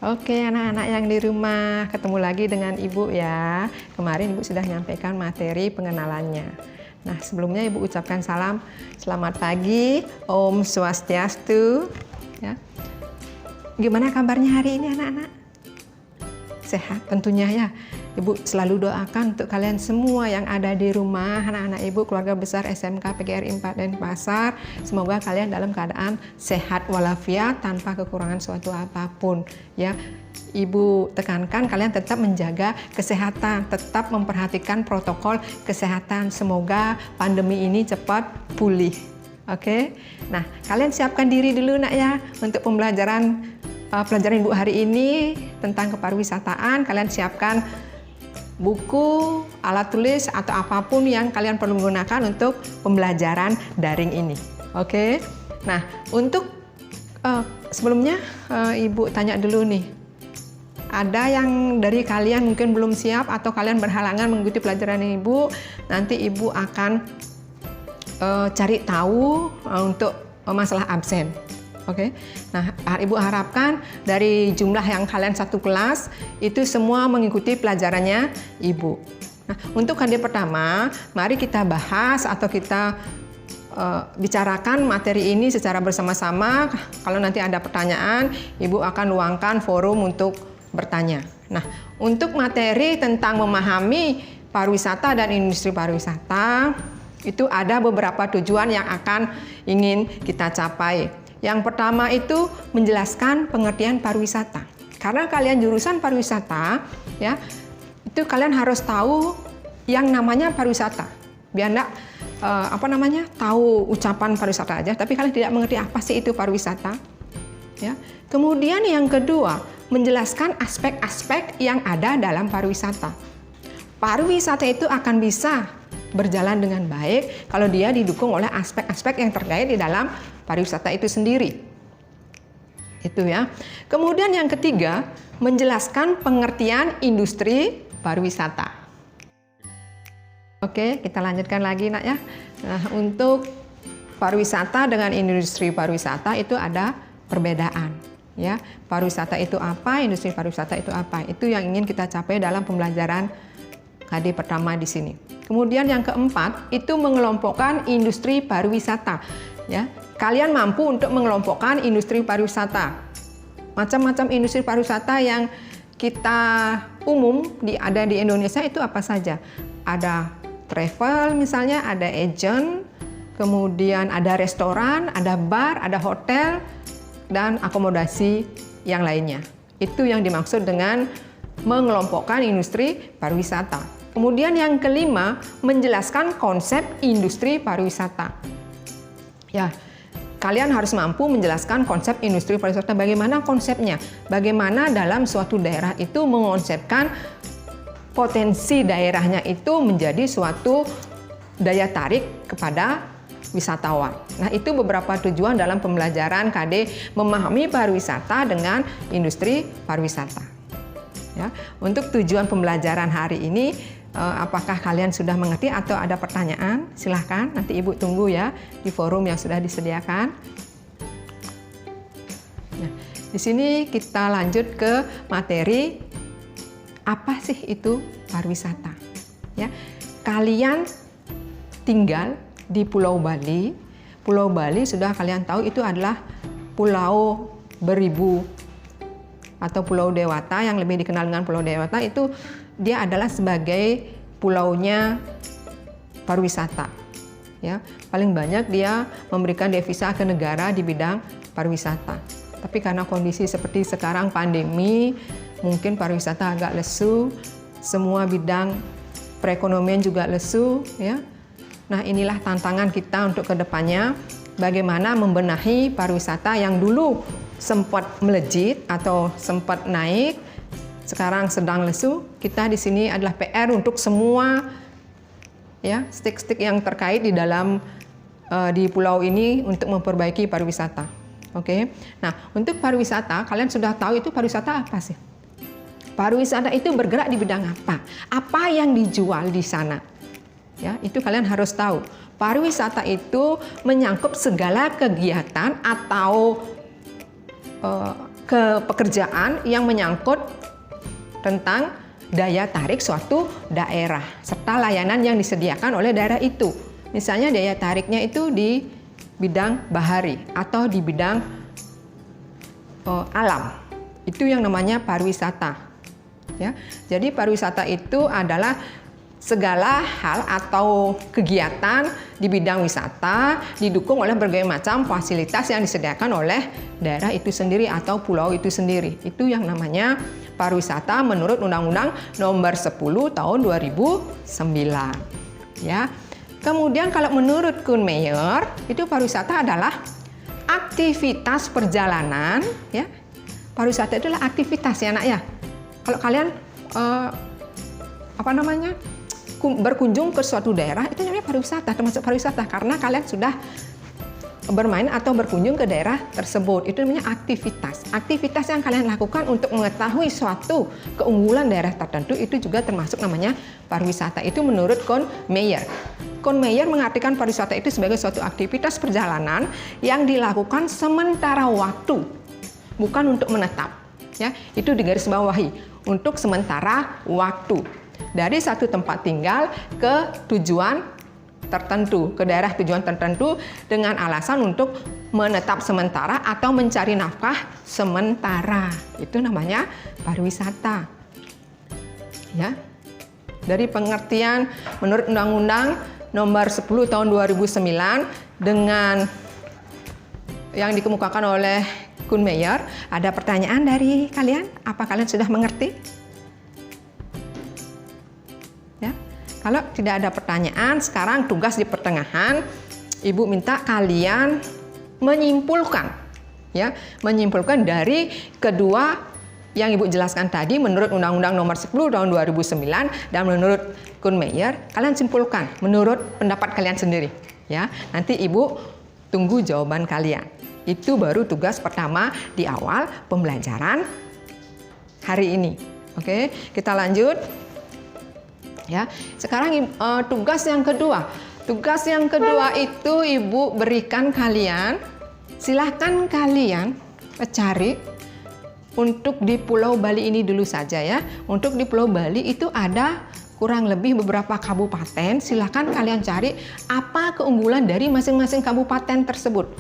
Oke, anak-anak yang di rumah, ketemu lagi dengan Ibu ya. Kemarin Ibu sudah menyampaikan materi pengenalannya. Nah, sebelumnya Ibu ucapkan salam, selamat pagi, Om Swastiastu. Ya. Gimana kabarnya hari ini anak-anak? Sehat tentunya ya. Ibu selalu doakan untuk kalian semua yang ada di rumah, anak-anak Ibu, keluarga besar SMK PGRI 4 Denpasar. Semoga kalian dalam keadaan sehat walafiat tanpa kekurangan suatu apapun. Ya, Ibu tekankan kalian tetap menjaga kesehatan, tetap memperhatikan protokol kesehatan. Semoga pandemi ini cepat pulih. Oke, nah kalian siapkan diri dulu nak ya untuk pelajaran Ibu hari ini tentang kepariwisataan. Kalian siapkan buku, alat tulis, atau apapun yang kalian perlu gunakan untuk pembelajaran daring ini. Oke, nah untuk sebelumnya Ibu tanya dulu nih, ada yang dari kalian mungkin belum siap atau kalian berhalangan mengikuti pelajaran Ibu, nanti Ibu akan cari tahu untuk masalah absen. Oke, nah Ibu harapkan dari jumlah yang kalian satu kelas itu semua mengikuti pelajarannya Ibu. Nah, untuk hari pertama, mari kita bahas atau kita bicarakan materi ini secara bersama-sama. Kalau nanti ada pertanyaan, Ibu akan luangkan forum untuk bertanya. Nah, untuk materi tentang memahami pariwisata dan industri pariwisata, itu ada beberapa tujuan yang akan ingin kita capai. Yang pertama itu menjelaskan pengertian pariwisata. Karena kalian jurusan pariwisata, ya, itu kalian harus tahu yang namanya pariwisata. Biar enggak tahu ucapan pariwisata aja, tapi kalian tidak mengerti apa sih itu pariwisata. Ya. Kemudian yang kedua, menjelaskan aspek-aspek yang ada dalam pariwisata. Pariwisata itu akan bisa berjalan dengan baik kalau dia didukung oleh aspek-aspek yang terkait di dalam pariwisata itu sendiri. Itu ya. Kemudian yang ketiga, menjelaskan pengertian industri pariwisata. Oke, kita lanjutkan lagi nak ya. Nah, untuk pariwisata dengan industri pariwisata itu ada perbedaan. Ya, pariwisata itu apa, industri pariwisata itu apa? Itu yang ingin kita capai dalam pembelajaran KD pertama di sini. Kemudian yang keempat itu mengelompokkan industri pariwisata. Ya, kalian mampu untuk mengelompokkan industri pariwisata. Macam-macam industri pariwisata yang kita ada di Indonesia itu apa saja? Ada travel misalnya, ada agent, kemudian ada restoran, ada bar, ada hotel, dan akomodasi yang lainnya. Itu yang dimaksud dengan mengelompokkan industri pariwisata. Kemudian yang kelima, menjelaskan konsep industri pariwisata. Ya, kalian harus mampu menjelaskan konsep industri pariwisata. Bagaimana konsepnya? Bagaimana dalam suatu daerah itu mengonsepkan potensi daerahnya itu menjadi suatu daya tarik kepada wisatawan. Nah, itu beberapa tujuan dalam pembelajaran KD memahami pariwisata dengan industri pariwisata. Ya, untuk tujuan pembelajaran hari ini, apakah kalian sudah mengerti atau ada pertanyaan? Silahkan, nanti Ibu tunggu ya di forum yang sudah disediakan. Nah, di sini kita lanjut ke materi apa sih itu pariwisata. Ya, kalian tinggal di Pulau Bali. Pulau Bali sudah kalian tahu itu adalah pulau beribu atau Pulau Dewata, yang lebih dikenal dengan Pulau Dewata. Itu dia adalah sebagai pulaunya pariwisata. Ya, paling banyak dia memberikan devisa ke negara di bidang pariwisata. Tapi karena kondisi seperti sekarang pandemi, mungkin pariwisata agak lesu, semua bidang perekonomian juga lesu, ya. Nah, inilah tantangan kita untuk kedepannya, bagaimana membenahi pariwisata yang dulu sempat melejit atau sempat naik, sekarang sedang lesu. Kita di sini adalah PR untuk semua ya stick-stick yang terkait di dalam di pulau ini untuk memperbaiki pariwisata. Oke. Nah, untuk pariwisata kalian sudah tahu itu pariwisata apa sih? Pariwisata itu bergerak di bidang apa? Apa yang dijual di sana? Ya, itu kalian harus tahu. Pariwisata itu menyangkut segala kegiatan atau pekerjaan yang menyangkut tentang daya tarik suatu daerah serta layanan yang disediakan oleh daerah itu. Misalnya daya tariknya itu di bidang bahari atau di bidang alam. Itu yang namanya pariwisata. Ya. Jadi pariwisata itu adalah segala hal atau kegiatan di bidang wisata didukung oleh berbagai macam fasilitas yang disediakan oleh daerah itu sendiri atau pulau itu sendiri. Itu yang namanya pariwisata menurut Undang-Undang Nomor 10 Tahun 2009. Ya. Kemudian kalau menurut Kuhn Meyer, itu pariwisata adalah aktivitas perjalanan, ya. Pariwisata itu adalah aktivitas ya, Nak ya. Kalau kalian berkunjung ke suatu daerah, itu namanya pariwisata, termasuk pariwisata karena kalian sudah bermain atau berkunjung ke daerah tersebut. Itu namanya aktivitas. Aktivitas yang kalian lakukan untuk mengetahui suatu keunggulan daerah tertentu itu juga termasuk namanya pariwisata. Itu menurut Kuhn Meyer. Kuhn Meyer mengartikan pariwisata itu sebagai suatu aktivitas perjalanan yang dilakukan sementara waktu, bukan untuk menetap. Ya, itu digarisbawahi untuk sementara waktu. Dari satu tempat tinggal ke tujuan tertentu, ke daerah tujuan tertentu dengan alasan untuk menetap sementara atau mencari nafkah sementara. Itu namanya pariwisata. Ya. Dari pengertian menurut Undang-Undang Nomor 10 Tahun 2009 dengan yang dikemukakan oleh Kuhn Meyer, ada pertanyaan dari kalian? Apa kalian sudah mengerti? Kalau tidak ada pertanyaan, sekarang tugas di pertengahan, Ibu minta kalian menyimpulkan, ya, menyimpulkan dari kedua yang Ibu jelaskan tadi menurut Undang-Undang Nomor 10 Tahun 2009 dan menurut Kuhn Meyer, kalian simpulkan menurut pendapat kalian sendiri, ya. Nanti Ibu tunggu jawaban kalian. Itu baru tugas pertama di awal pembelajaran hari ini. Oke, kita lanjut. Ya, sekarang tugas yang kedua. Tugas yang kedua itu Ibu berikan kalian, silahkan kalian cari untuk di Pulau Bali ini dulu saja ya. Untuk di Pulau Bali itu ada kurang lebih beberapa kabupaten. Silahkan kalian cari apa keunggulan dari masing-masing kabupaten tersebut.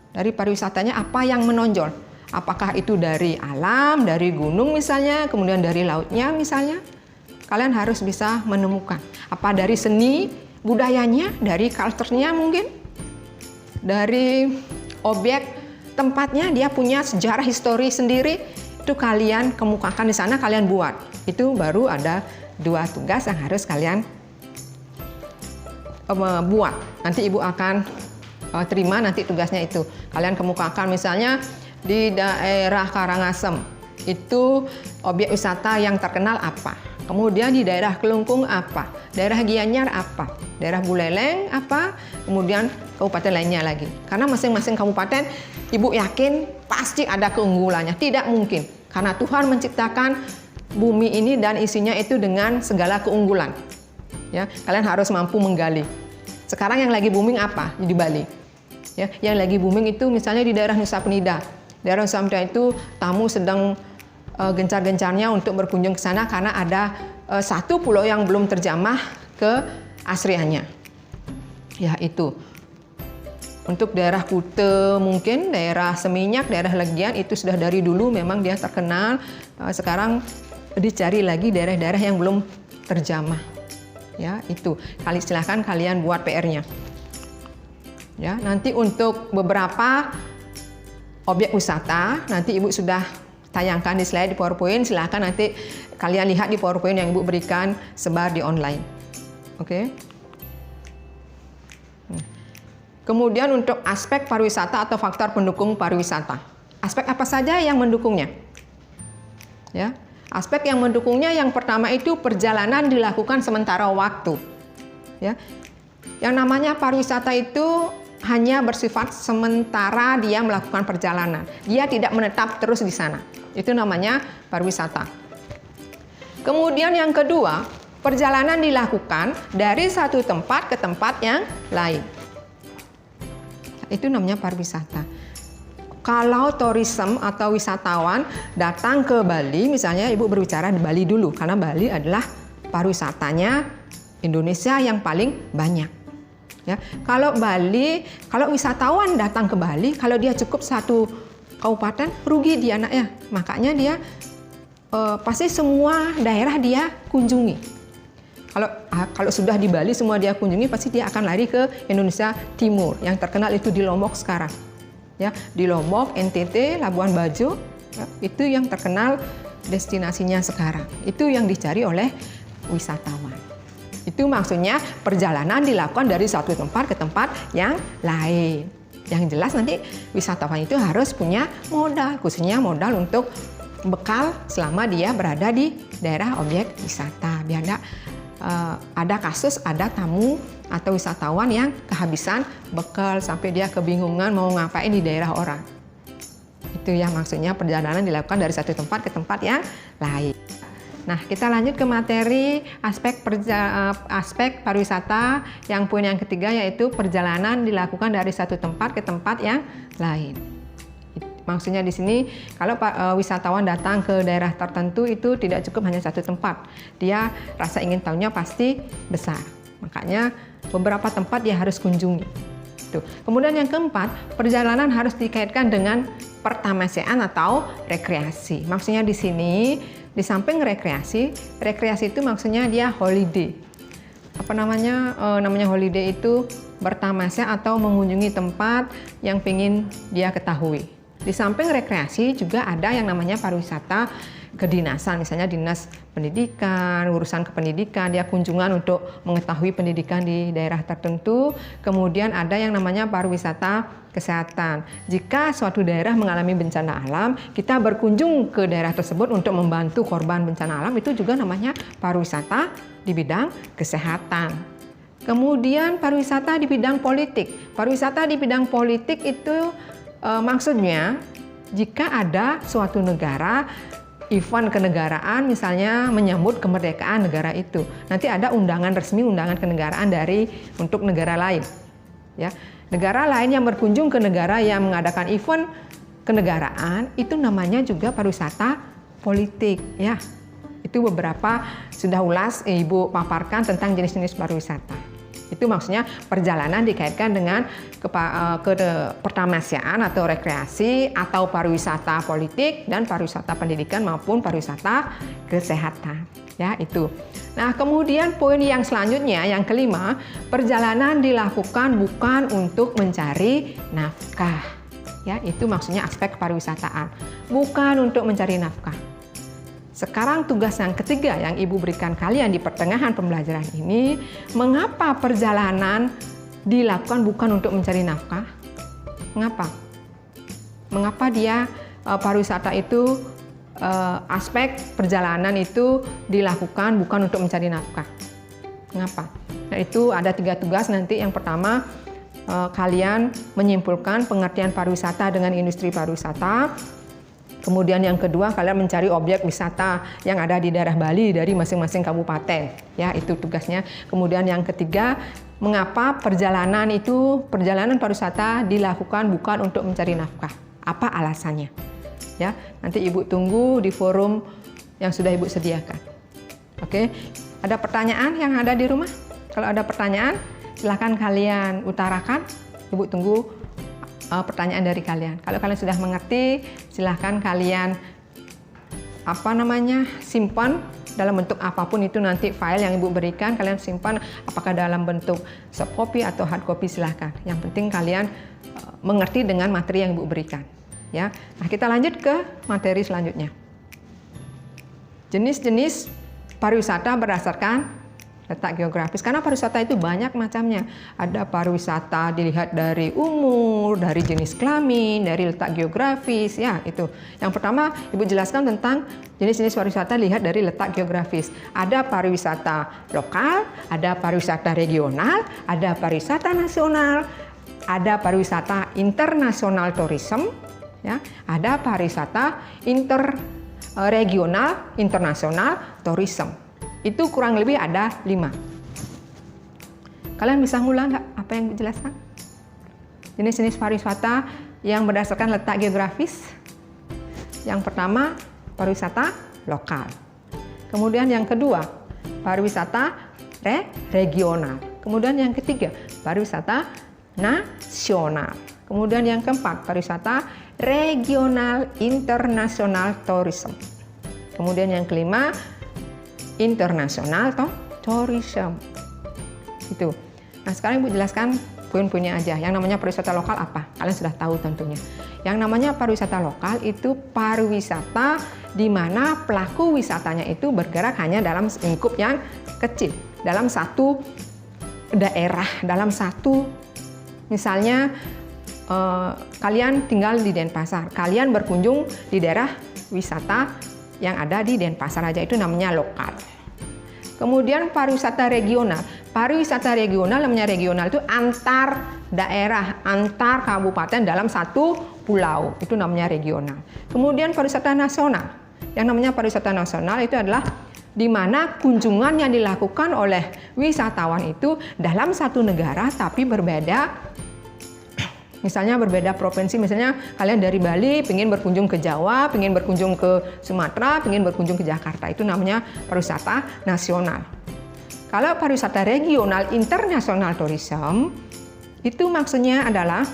Dari pariwisatanya apa yang menonjol? Apakah itu dari alam, dari gunung misalnya, kemudian dari lautnya misalnya? Kalian harus bisa menemukan apa dari seni budayanya, dari culture-nya mungkin, dari objek tempatnya, dia punya sejarah histori sendiri, itu kalian kemukakan di sana, kalian buat. Itu baru ada dua tugas yang harus kalian buat. Nanti Ibu akan terima nanti tugasnya itu. Kalian kemukakan misalnya di daerah Karangasem, itu objek wisata yang terkenal apa? Kemudian di daerah Kelungkung apa? Daerah Gianyar apa? Daerah Buleleng apa? Kemudian kabupaten lainnya lagi. Karena masing-masing kabupaten Ibu yakin pasti ada keunggulannya. Tidak mungkin. Karena Tuhan menciptakan bumi ini dan isinya itu dengan segala keunggulan. Ya, kalian harus mampu menggali. Sekarang yang lagi booming apa di Bali? Ya, yang lagi booming itu misalnya di daerah Nusa Penida. Daerah Nusa Penida itu tamu sedang gencar-gencarnya untuk berkunjung ke sana karena ada satu pulau yang belum terjamah ke asriannya. Ya, itu. Untuk daerah Kute mungkin, daerah Seminyak, daerah Legian itu sudah dari dulu memang dia terkenal. Sekarang dicari lagi daerah-daerah yang belum terjamah. Ya, itu. Silahkan kalian buat PR-nya. Ya, nanti untuk beberapa objek wisata nanti Ibu sudah tayangkan di slide di PowerPoint, silahkan nanti kalian lihat di PowerPoint yang Ibu berikan sebar di online. Oke. Kemudian untuk aspek pariwisata atau faktor pendukung pariwisata. Aspek apa saja yang mendukungnya? Ya, aspek yang mendukungnya yang pertama itu perjalanan dilakukan sementara waktu. Ya. Yang namanya pariwisata itu hanya bersifat sementara dia melakukan perjalanan. Dia tidak menetap terus di sana. Itu namanya pariwisata. Kemudian yang kedua, perjalanan dilakukan dari satu tempat ke tempat yang lain. Itu namanya pariwisata. Kalau tourism atau wisatawan datang ke Bali, misalnya Ibu berbicara di Bali dulu, karena Bali adalah pariwisatanya Indonesia yang paling banyak. Ya, kalau wisatawan datang ke Bali, kalau dia cukup satu kabupaten, rugi dia anaknya. Makanya dia pasti semua daerah dia kunjungi. Kalau sudah di Bali semua dia kunjungi, pasti dia akan lari ke Indonesia Timur. Yang terkenal itu di Lombok sekarang. Ya, di Lombok, NTT, Labuan Bajo, ya, itu yang terkenal destinasinya sekarang. Itu yang dicari oleh wisatawan. Itu maksudnya perjalanan dilakukan dari satu tempat ke tempat yang lain. Yang jelas nanti wisatawan itu harus punya modal, khususnya modal untuk bekal selama dia berada di daerah objek wisata. Biar ada kasus, ada tamu atau wisatawan yang kehabisan bekal sampai dia kebingungan mau ngapain di daerah orang. Itu yang maksudnya perjalanan dilakukan dari satu tempat ke tempat yang lain. Nah, kita lanjut ke materi aspek pariwisata yang poin yang ketiga, yaitu perjalanan dilakukan dari satu tempat ke tempat yang lain. Maksudnya di sini kalau wisatawan datang ke daerah tertentu itu tidak cukup hanya satu tempat. Dia rasa ingin tahunya pasti besar. Makanya beberapa tempat dia harus kunjungi. Tuh. Kemudian yang keempat, perjalanan harus dikaitkan dengan pertamasean atau rekreasi. Maksudnya di sini di samping rekreasi itu maksudnya dia holiday. Namanya holiday itu bertamasya atau mengunjungi tempat yang ingin dia ketahui. Di samping rekreasi juga ada yang namanya pariwisata kedinasan, misalnya dinas pendidikan, urusan kependidikan, dia kunjungan untuk mengetahui pendidikan di daerah tertentu. Kemudian ada yang namanya pariwisata kesehatan. Jika suatu daerah mengalami bencana alam, kita berkunjung ke daerah tersebut untuk membantu korban bencana alam, itu juga namanya pariwisata di bidang kesehatan. Kemudian pariwisata di bidang politik. Pariwisata di bidang politik itu maksudnya jika ada suatu negara event kenegaraan, misalnya menyambut kemerdekaan negara itu, nanti ada undangan resmi, undangan kenegaraan untuk negara lain. Ya, negara lain yang berkunjung ke negara yang mengadakan event kenegaraan itu namanya juga pariwisata politik. Ya, itu beberapa sudah ulas Ibu paparkan tentang jenis-jenis pariwisata. Itu maksudnya perjalanan dikaitkan dengan pertamasyaan atau rekreasi atau pariwisata politik dan pariwisata pendidikan maupun pariwisata kesehatan. Ya, itu. Nah, kemudian poin yang selanjutnya, yang kelima, perjalanan dilakukan bukan untuk mencari nafkah. Ya, itu maksudnya aspek pariwisataan. Bukan untuk mencari nafkah. Sekarang tugas yang ketiga yang Ibu berikan kalian di pertengahan pembelajaran ini, mengapa perjalanan dilakukan bukan untuk mencari nafkah? Mengapa? Mengapa dia pariwisata itu aspek perjalanan itu dilakukan bukan untuk mencari nafkah? Mengapa? Nah, itu ada 3 tugas nanti. Yang pertama, kalian menyimpulkan pengertian pariwisata dengan industri pariwisata. Kemudian yang kedua, kalian mencari objek wisata yang ada di daerah Bali dari masing-masing kabupaten. Ya, itu tugasnya. Kemudian yang ketiga, mengapa perjalanan pariwisata dilakukan bukan untuk mencari nafkah? Apa alasannya? Ya, nanti Ibu tunggu di forum yang sudah Ibu sediakan. Oke, ada pertanyaan yang ada di rumah? Kalau ada pertanyaan, silakan kalian utarakan. Ibu tunggu pertanyaan dari kalian. Kalau kalian sudah mengerti, silahkan kalian simpan dalam bentuk apapun itu, nanti file yang Ibu berikan kalian simpan, apakah dalam bentuk soft copy atau hard copy, silahkan. Yang penting kalian mengerti dengan materi yang Ibu berikan. Ya, nah kita lanjut ke materi selanjutnya. Jenis-jenis pariwisata berdasarkan letak geografis, karena pariwisata itu banyak macamnya. Ada pariwisata dilihat dari umur, dari jenis kelamin, dari letak geografis, ya itu. Yang pertama Ibu jelaskan tentang jenis-jenis pariwisata dilihat dari letak geografis. Ada pariwisata lokal, ada pariwisata regional, ada pariwisata nasional, ada pariwisata internasional tourism, ya, ada pariwisata regional internasional tourism. Itu kurang lebih ada 5. Kalian bisa ngulang nggak apa yang dijelaskan? Jenis-jenis pariwisata yang berdasarkan letak geografis. Yang pertama, pariwisata lokal. Kemudian yang kedua, pariwisata regional. Kemudian yang ketiga, pariwisata nasional. Kemudian yang keempat, pariwisata regional internasional tourism. Kemudian yang kelima, internasional tourism. Itu. Nah, sekarang Ibu jelaskan poin-poinnya aja. Yang namanya pariwisata lokal apa? Kalian sudah tahu tentunya. Yang namanya pariwisata lokal itu pariwisata di mana pelaku wisatanya itu bergerak hanya dalam lingkup yang kecil, dalam satu daerah, dalam satu, misalnya kalian tinggal di Denpasar, kalian berkunjung di daerah wisata yang ada di Denpasar aja, itu namanya lokal. Kemudian pariwisata regional. Pariwisata regional, namanya regional itu antar daerah, antar kabupaten dalam satu pulau. Itu namanya regional. Kemudian pariwisata nasional. Yang namanya pariwisata nasional itu adalah di mana kunjungan yang dilakukan oleh wisatawan itu dalam satu negara tapi berbeda. Misalnya berbeda provinsi, misalnya kalian dari Bali pengen berkunjung ke Jawa, pengen berkunjung ke Sumatera, pengen berkunjung ke Jakarta. Itu namanya pariwisata nasional. Kalau pariwisata regional internasional tourism, itu maksudnya adalah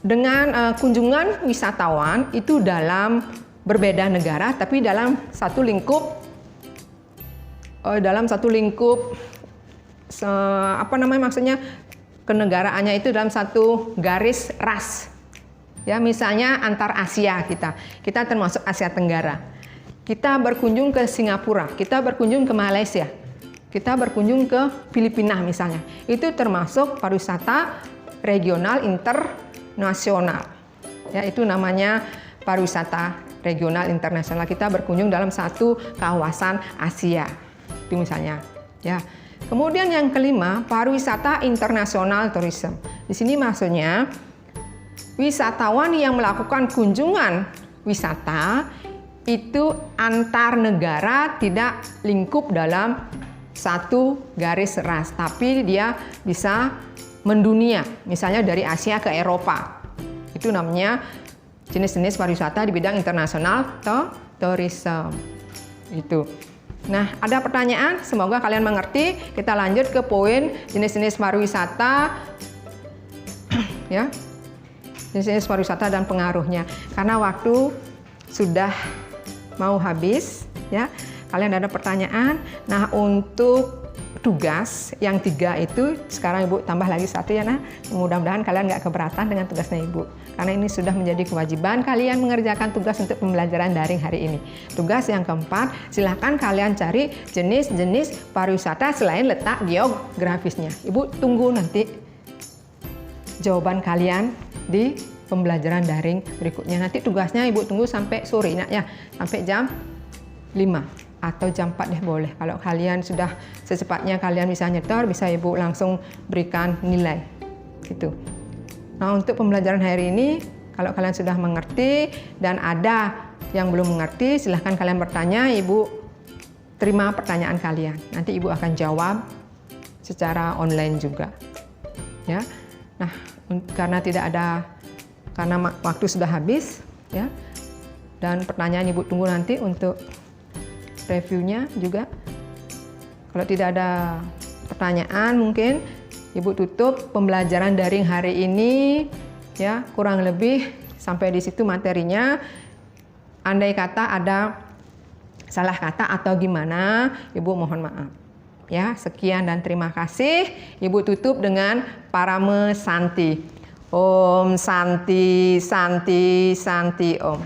dengan kunjungan wisatawan itu dalam berbeda negara, tapi dalam satu lingkup, maksudnya kenegaraannya itu dalam satu garis ras. Ya, misalnya antar Asia kita termasuk Asia Tenggara. Kita berkunjung ke Singapura, kita berkunjung ke Malaysia, kita berkunjung ke Filipina misalnya. Itu termasuk pariwisata regional internasional. Ya, itu namanya pariwisata regional internasional. Kita berkunjung dalam satu kawasan Asia. Itu misalnya, ya. Kemudian yang kelima, pariwisata internasional tourism. Di sini maksudnya wisatawan yang melakukan kunjungan wisata itu antar negara, tidak lingkup dalam satu garis ras, tapi dia bisa mendunia, misalnya dari Asia ke Eropa. Itu namanya jenis-jenis pariwisata di bidang internasional tourism. Itu. Nah, ada pertanyaan? Semoga kalian mengerti. Kita lanjut ke poin jenis-jenis pariwisata, ya, jenis-jenis pariwisata dan pengaruhnya. Karena waktu sudah mau habis, ya. Kalian ada pertanyaan? Nah, untuk tugas yang 3 itu sekarang Ibu tambah lagi 1 ya, nah. Mudah-mudahan kalian nggak keberatan dengan tugasnya Ibu. Karena ini sudah menjadi kewajiban kalian mengerjakan tugas untuk pembelajaran daring hari ini. Tugas yang keempat, silahkan kalian cari jenis-jenis pariwisata selain letak geografisnya. Ibu tunggu nanti jawaban kalian di pembelajaran daring berikutnya. Nanti tugasnya Ibu tunggu sampai sore, ya, sampai jam 5 atau jam 4 deh boleh. Kalau kalian sudah secepatnya kalian bisa nyetor, bisa Ibu langsung berikan nilai. Gitu. Nah, untuk pembelajaran hari ini, kalau kalian sudah mengerti dan ada yang belum mengerti, silahkan kalian bertanya, Ibu terima pertanyaan kalian. Nanti Ibu akan jawab secara online juga. Ya. Nah, karena waktu sudah habis, ya, dan pertanyaan Ibu tunggu nanti untuk reviewnya juga. Kalau tidak ada pertanyaan, mungkin Ibu tutup pembelajaran daring hari ini, ya, kurang lebih sampai di situ materinya. Andai kata ada salah kata atau gimana, Ibu mohon maaf. Ya, sekian dan terima kasih. Ibu tutup dengan Parame Santi. Om Santi Santi Santi Om.